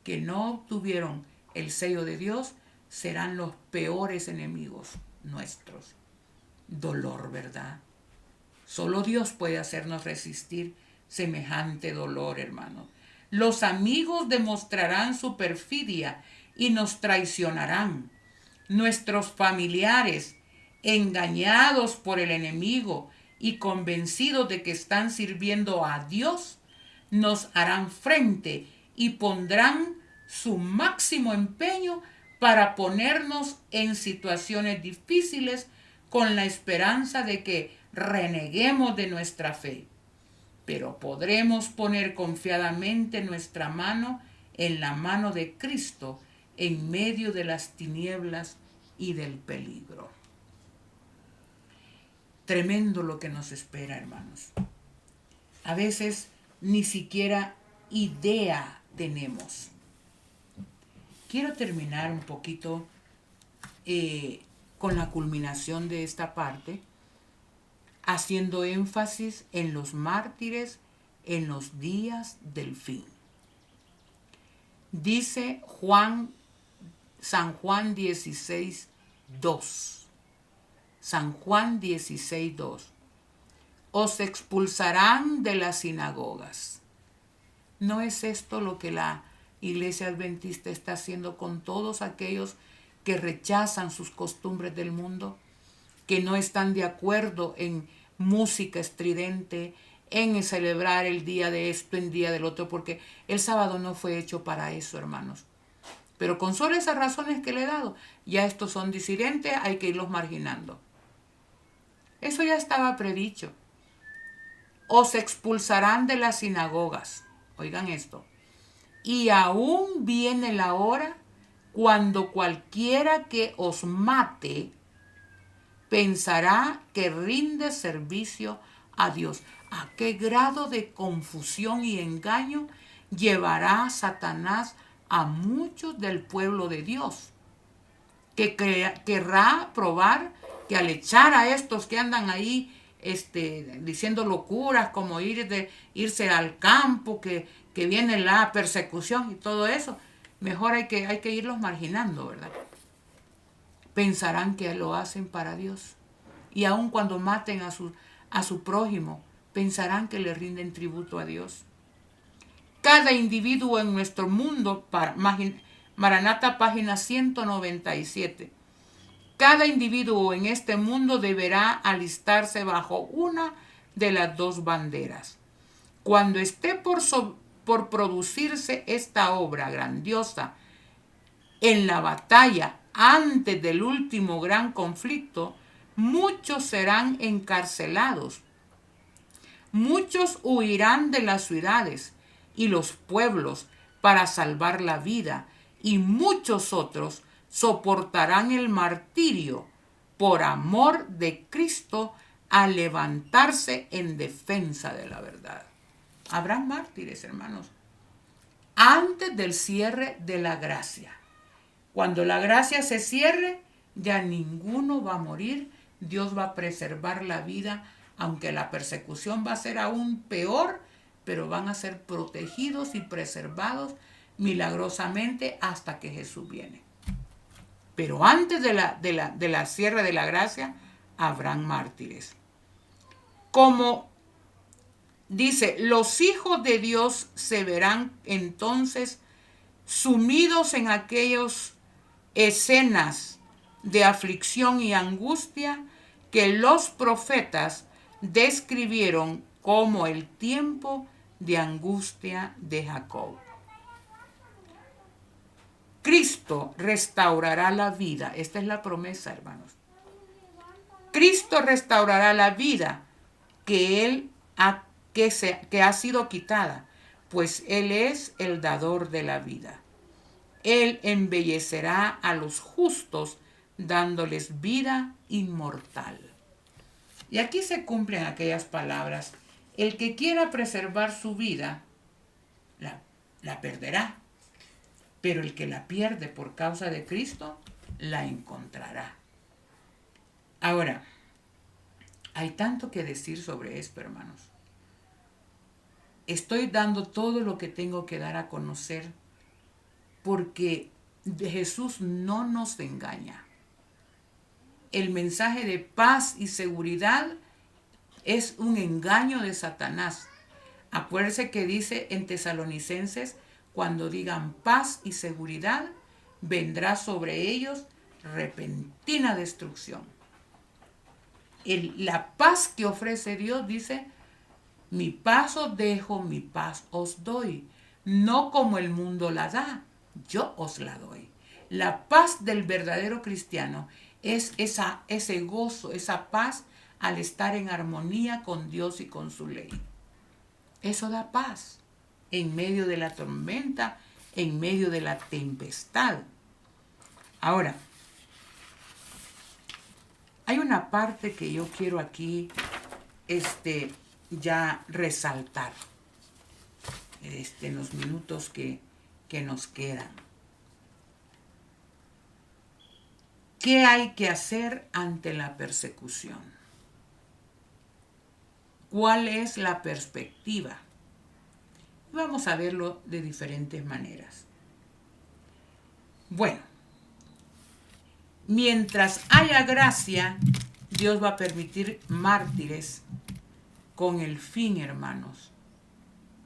que no obtuvieron el sello de Dios serán los peores enemigos nuestros. Dolor, ¿verdad? Solo Dios puede hacernos resistir semejante dolor, hermanos. Los amigos demostrarán su perfidia y nos traicionarán. Nuestros familiares, engañados por el enemigo y convencidos de que están sirviendo a Dios, nos harán frente y pondrán su máximo empeño para ponernos en situaciones difíciles con la esperanza de que reneguemos de nuestra fe. Pero podremos poner confiadamente nuestra mano en la mano de Cristo en medio de las tinieblas y del peligro. Tremendo lo que nos espera, hermanos. A veces ni siquiera idea tenemos. Quiero terminar un poquito con la culminación de esta parte, haciendo énfasis en los mártires en los días del fin. Dice San Juan 16:2. San Juan 16:2. Os expulsarán de las sinagogas. ¿No es esto lo que la Iglesia Adventista está haciendo con todos aquellos que rechazan sus costumbres del mundo, que no están de acuerdo en música estridente, en celebrar el día de esto, en día del otro, porque el sábado no fue hecho para eso, hermanos? Pero con solo esas razones que le he dado, ya estos son disidentes, hay que irlos marginando. Eso ya estaba predicho. Os expulsarán de las sinagogas. Oigan esto. Y aún viene la hora cuando cualquiera que os mate pensará que rinde servicio a Dios. ¿A qué grado de confusión y engaño llevará Satanás a muchos del pueblo de Dios? Que querrá probar que al echar a estos que andan ahí diciendo locuras como irse al campo, que viene la persecución y todo eso, mejor hay que irlos marginando, ¿verdad? Pensarán que lo hacen para Dios. Y aun cuando maten a su prójimo, pensarán que le rinden tributo a Dios. Cada individuo en nuestro mundo, Maranata, página 197. Cada individuo en este mundo deberá alistarse bajo una de las dos banderas. Cuando esté por producirse esta obra grandiosa en la batalla antes del último gran conflicto, muchos serán encarcelados. Muchos huirán de las ciudades y los pueblos para salvar la vida, y muchos otros soportarán el martirio por amor de Cristo al levantarse en defensa de la verdad. Habrán mártires, hermanos, antes del cierre de la gracia. Cuando la gracia se cierre, ya ninguno va a morir. Dios va a preservar la vida, aunque la persecución va a ser aún peor, pero van a ser protegidos y preservados milagrosamente hasta que Jesús viene. Pero antes de la cierre de la gracia, habrán mártires. Como dice, los hijos de Dios se verán entonces sumidos en aquellas escenas de aflicción y angustia que los profetas describieron como el tiempo de angustia de Jacob. Cristo restaurará la vida. Esta es la promesa, hermanos. Cristo restaurará la vida que ha sido quitada, pues Él es el dador de la vida. Él embellecerá a los justos, dándoles vida inmortal. Y aquí se cumplen aquellas palabras. El que quiera preservar su vida, la perderá. Pero el que la pierde por causa de Cristo, la encontrará. Ahora, hay tanto que decir sobre esto, hermanos. Estoy dando todo lo que tengo que dar a conocer porque Jesús no nos engaña. El mensaje de paz y seguridad es un engaño de Satanás. Acuérdense que dice en Tesalonicenses, cuando digan paz y seguridad, vendrá sobre ellos repentina destrucción. La paz que ofrece Dios dice, mi paz os dejo, mi paz os doy. No como el mundo la da, yo os la doy. La paz del verdadero cristiano es ese gozo, esa paz al estar en armonía con Dios y con su ley. Eso da paz en medio de la tormenta, en medio de la tempestad. Ahora, hay una parte que yo quiero aquí ya resaltar en los minutos que nos quedan. ¿Qué hay que hacer ante la persecución? ¿Cuál es la perspectiva? Vamos a verlo de diferentes maneras. Bueno, mientras haya gracia, Dios va a permitir mártires con el fin, hermanos,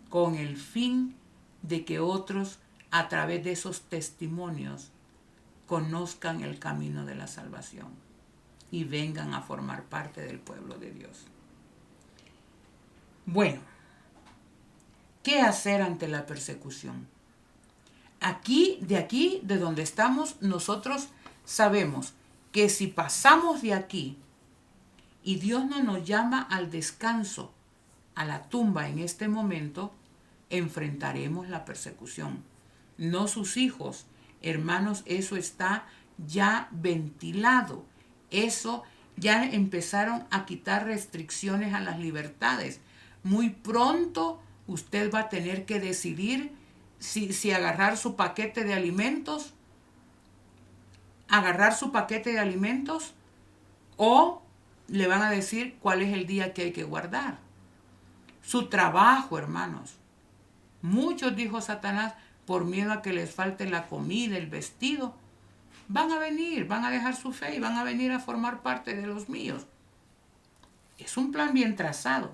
con el fin de que otros, a través de esos testimonios, conozcan el camino de la salvación y vengan a formar parte del pueblo de Dios. Bueno, ¿qué hacer ante la persecución? De donde estamos, nosotros sabemos que si pasamos de aquí y Dios no nos llama al descanso, a la tumba en este momento, enfrentaremos la persecución. No sus hijos, hermanos, eso está ya ventilado. Eso ya empezaron a quitar restricciones a las libertades. muy pronto usted va a tener que decidir si agarrar su paquete de alimentos, o le van a decir cuál es el día que hay que guardar. Su trabajo, hermanos. Muchos, dijo Satanás, por miedo a que les falte la comida, el vestido, van a venir, van a dejar su fe y van a venir a formar parte de los míos. Es un plan bien trazado.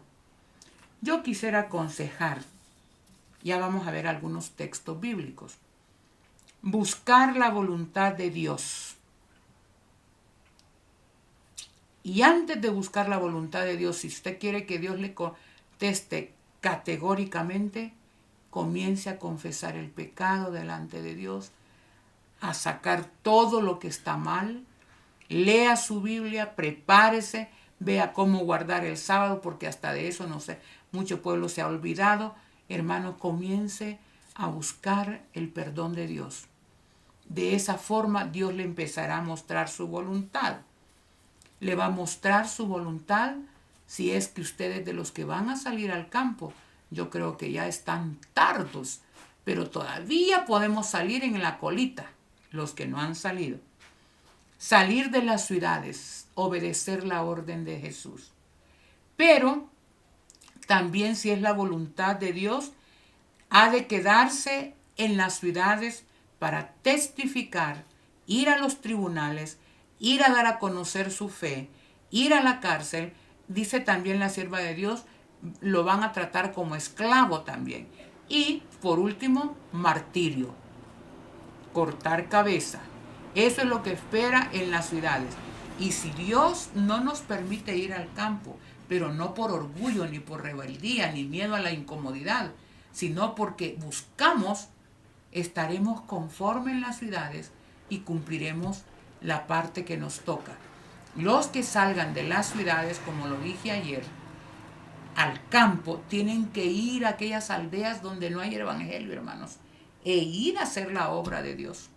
Yo quisiera aconsejar, ya vamos a ver algunos textos bíblicos, buscar la voluntad de Dios. Y antes de buscar la voluntad de Dios, si usted quiere que Dios le conteste categóricamente, comience a confesar el pecado delante de Dios, a sacar todo lo que está mal, lea su Biblia, prepárese, vea cómo guardar el sábado, porque hasta de eso, no sé, mucho pueblo se ha olvidado. Hermano, comience a buscar el perdón de Dios. De esa forma Dios le empezará a mostrar su voluntad. Le va a mostrar su voluntad si es que ustedes, de los que van a salir al campo, yo creo que ya están tardos, pero todavía podemos salir en la colita, los que no han salido. Salir de las ciudades, obedecer la orden de Jesús. Pero también, si es la voluntad de Dios, ha de quedarse en las ciudades para testificar, ir a los tribunales, ir a dar a conocer su fe, ir a la cárcel. Dice también la sierva de Dios, lo van a tratar como esclavo también. Y por último, martirio, cortar cabeza. Eso es lo que espera en las ciudades. Y si Dios no nos permite ir al campo, pero no por orgullo, ni por rebeldía, ni miedo a la incomodidad, sino porque buscamos, estaremos conforme en las ciudades y cumpliremos la parte que nos toca. Los que salgan de las ciudades, como lo dije ayer, al campo, tienen que ir a aquellas aldeas donde no hay evangelio, hermanos, e ir a hacer la obra de Dios.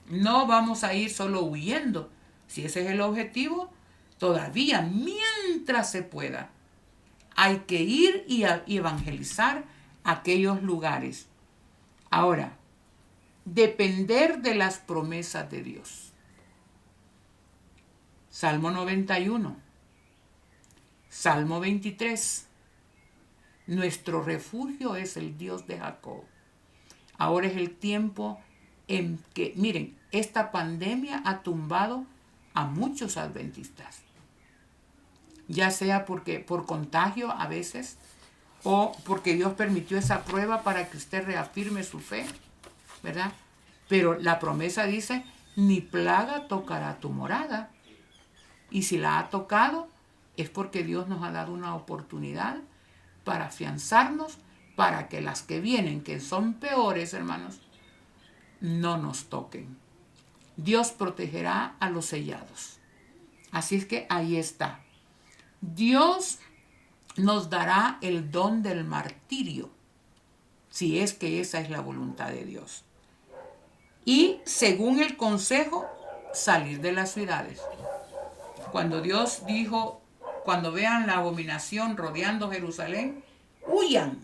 No vamos a ir solo huyendo. Si ese es el objetivo, todavía, mientras se pueda, hay que ir y evangelizar aquellos lugares. Ahora, depender de las promesas de Dios. Salmo 91. Salmo 23. Nuestro refugio es el Dios de Jacob. Ahora es el tiempo en que, miren, esta pandemia ha tumbado a muchos adventistas. Ya sea porque por contagio a veces, o porque Dios permitió esa prueba para que usted reafirme su fe, ¿verdad? Pero la promesa dice, ni plaga tocará tu morada. Y si la ha tocado, es porque Dios nos ha dado una oportunidad para afianzarnos, para que las que vienen, que son peores, hermanos, no nos toquen. Dios protegerá a los sellados. Así es que ahí está. Dios nos dará el don del martirio, si es que esa es la voluntad de Dios. Y según el consejo, salir de las ciudades. Cuando Dios dijo, cuando vean la abominación rodeando Jerusalén, huyan.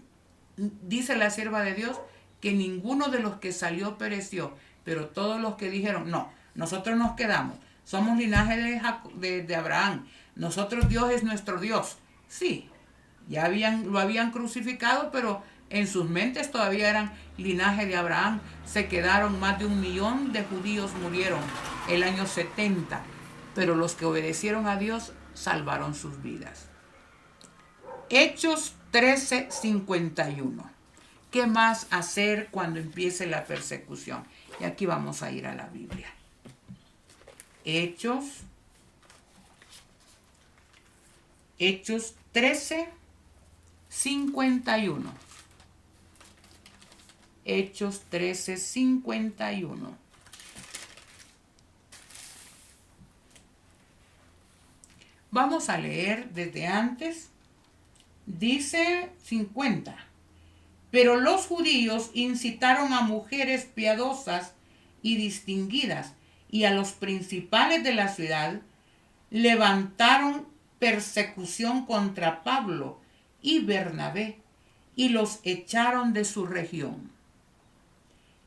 Dice la sierva de Dios que ninguno de los que salió pereció, pero todos los que dijeron, no, nosotros nos quedamos, somos linaje de Abraham, nosotros, Dios es nuestro Dios. Sí, ya lo habían crucificado, pero en sus mentes todavía eran linaje de Abraham. Se quedaron, más de 1 millón de judíos murieron el año 70, pero los que obedecieron a Dios salvaron sus vidas. Hechos 13:51. ¿Qué más hacer cuando empiece la persecución? Y aquí vamos a ir a la Biblia. Hechos 13:51. Hechos 13:51. Vamos a leer desde antes. Dice 50. Pero los judíos incitaron a mujeres piadosas y distinguidas y a los principales de la ciudad, levantaron persecución contra Pablo y Bernabé, y los echaron de su región.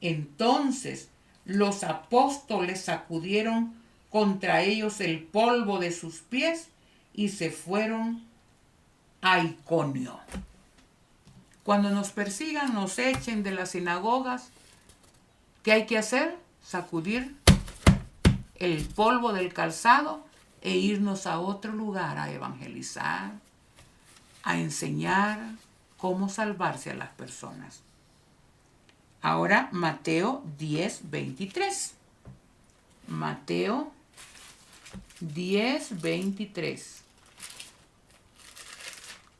Entonces los apóstoles sacudieron contra ellos el polvo de sus pies y se fueron a Iconio. Cuando nos persigan, nos echen de las sinagogas, ¿qué hay que hacer? Sacudir el polvo del calzado e irnos a otro lugar a evangelizar, a enseñar cómo salvarse a las personas. Ahora Mateo 10:23. Mateo 10:23.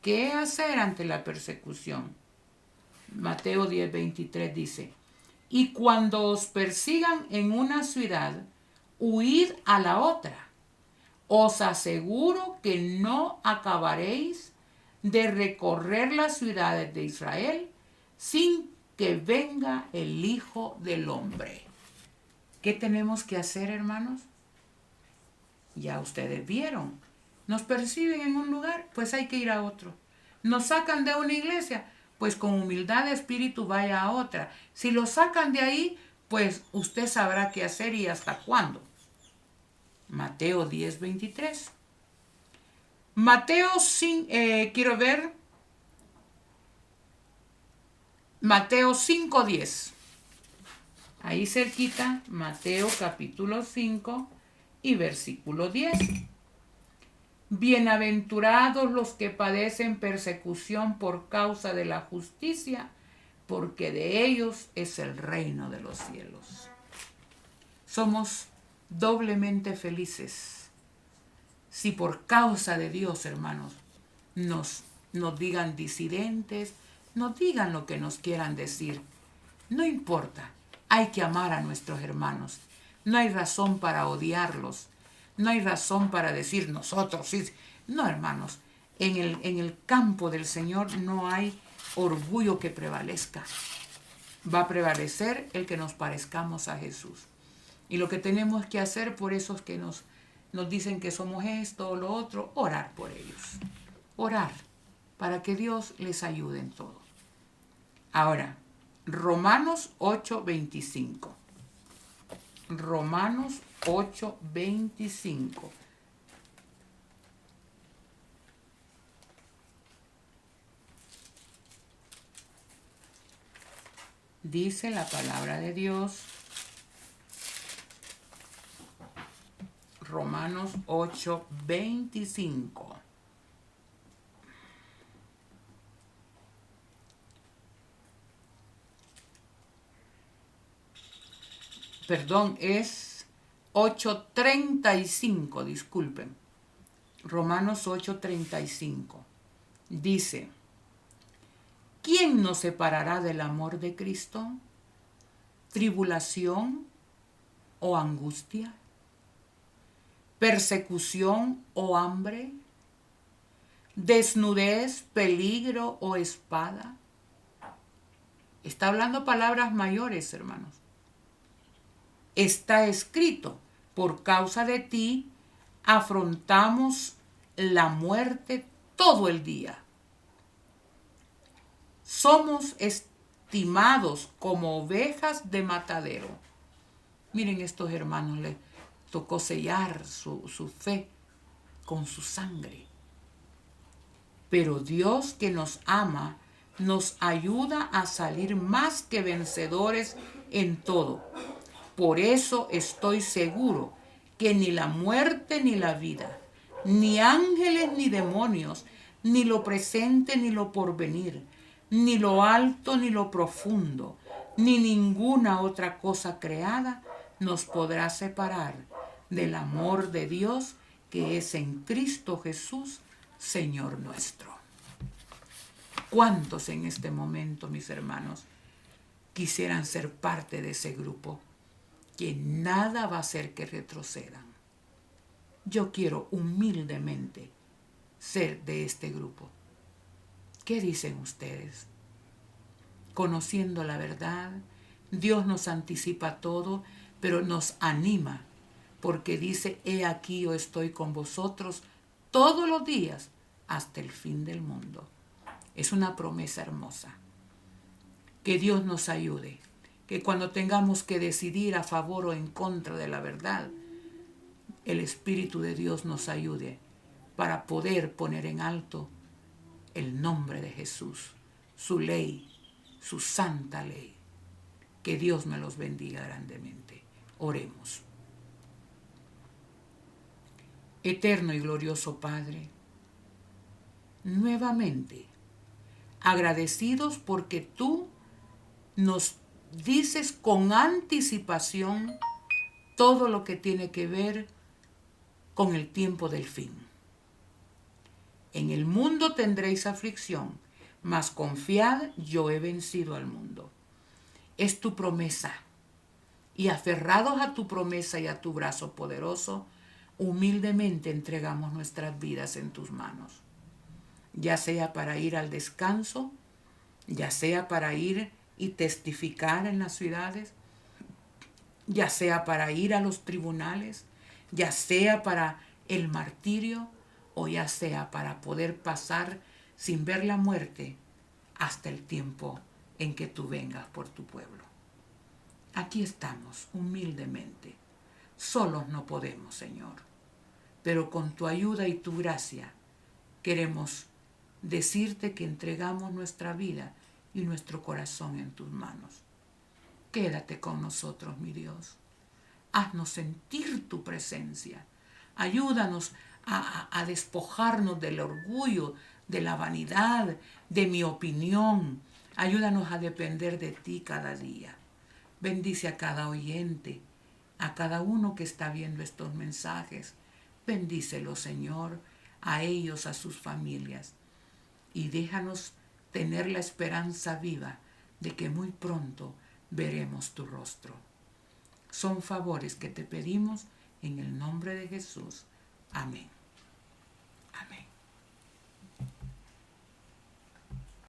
¿Qué hacer ante la persecución? Mateo 10:23 dice: y cuando os persigan en una ciudad, huid a la otra. Os aseguro que no acabaréis de recorrer las ciudades de Israel sin que venga el Hijo del Hombre. ¿Qué tenemos que hacer, hermanos? Ya ustedes vieron. Nos perciben en un lugar, pues hay que ir a otro. Nos sacan de una iglesia, pues con humildad de espíritu vaya a otra. Si lo sacan de ahí, pues usted sabrá qué hacer y hasta cuándo. Mateo 10:23. Mateo 5:10. Ahí cerquita, Mateo capítulo 5 y versículo 10. Bienaventurados los que padecen persecución por causa de la justicia, porque de ellos es el reino de los cielos. Somos doblemente felices si por causa de Dios, hermanos, nos digan disidentes, nos digan lo que nos quieran decir. No importa, hay que amar a nuestros hermanos. No hay razón para odiarlos. No hay razón para decir nosotros sí. No, hermanos, en el campo del Señor no hay orgullo que prevalezca. Va a prevalecer el que nos parezcamos a Jesús. Y lo que tenemos que hacer por esos que nos dicen que somos esto o lo otro, orar por ellos. Orar para que Dios les ayude en todo. Ahora, Romanos 8:25. Romanos 8:25. Dice la palabra de Dios. Romanos 8:25. Perdón, es 8:35, disculpen. Romanos 8:35. Dice: ¿quién nos separará del amor de Cristo? ¿Tribulación o angustia? ¿Persecución o hambre? ¿Desnudez, peligro o espada? Está hablando palabras mayores, hermanos. Está escrito: por causa de ti afrontamos la muerte todo el día. Somos estimados como ovejas de matadero. Miren, estos hermanos les tocó sellar su fe con su sangre. Pero Dios, que nos ama, nos ayuda a salir más que vencedores en todo. Por eso estoy seguro que ni la muerte ni la vida, ni ángeles ni demonios, ni lo presente ni lo porvenir, ni lo alto ni lo profundo, ni ninguna otra cosa creada nos podrá separar del amor de Dios que es en Cristo Jesús, Señor nuestro. ¿Cuántos en este momento, mis hermanos, quisieran ser parte de ese grupo? Que nada va a hacer que retrocedan. Yo quiero humildemente ser de este grupo. ¿Qué dicen ustedes? Conociendo la verdad, Dios nos anticipa todo, pero nos anima, porque dice: he aquí yo estoy con vosotros todos los días hasta el fin del mundo. Es una promesa hermosa. Que Dios nos ayude, que cuando tengamos que decidir a favor o en contra de la verdad, el Espíritu de Dios nos ayude para poder poner en alto el nombre de Jesús, su ley, su santa ley. Que Dios me los bendiga grandemente. Oremos. Eterno y glorioso Padre, nuevamente agradecidos porque tú nos dices con anticipación todo lo que tiene que ver con el tiempo del fin. En el mundo tendréis aflicción, mas confiad, yo he vencido al mundo. Es tu promesa. Y aferrados a tu promesa y a tu brazo poderoso, humildemente entregamos nuestras vidas en tus manos. Ya sea para ir al descanso, ya sea para ir y testificar en las ciudades, ya sea para ir a los tribunales, ya sea para el martirio o ya sea para poder pasar sin ver la muerte hasta el tiempo en que tú vengas por tu pueblo. Aquí estamos humildemente. Solos no podemos, Señor, pero con tu ayuda y tu gracia queremos decirte que entregamos nuestra vida y nuestro corazón en tus manos. Quédate con nosotros, mi Dios. Haznos sentir tu presencia. Ayúdanos a despojarnos del orgullo, de la vanidad, de mi opinión. Ayúdanos a depender de ti cada día. Bendice a cada oyente, a cada uno que está viendo estos mensajes. Bendícelo, Señor, a ellos, a sus familias. Y déjanos tener la esperanza viva de que muy pronto veremos tu rostro. Son favores que te pedimos en el nombre de Jesús. Amén.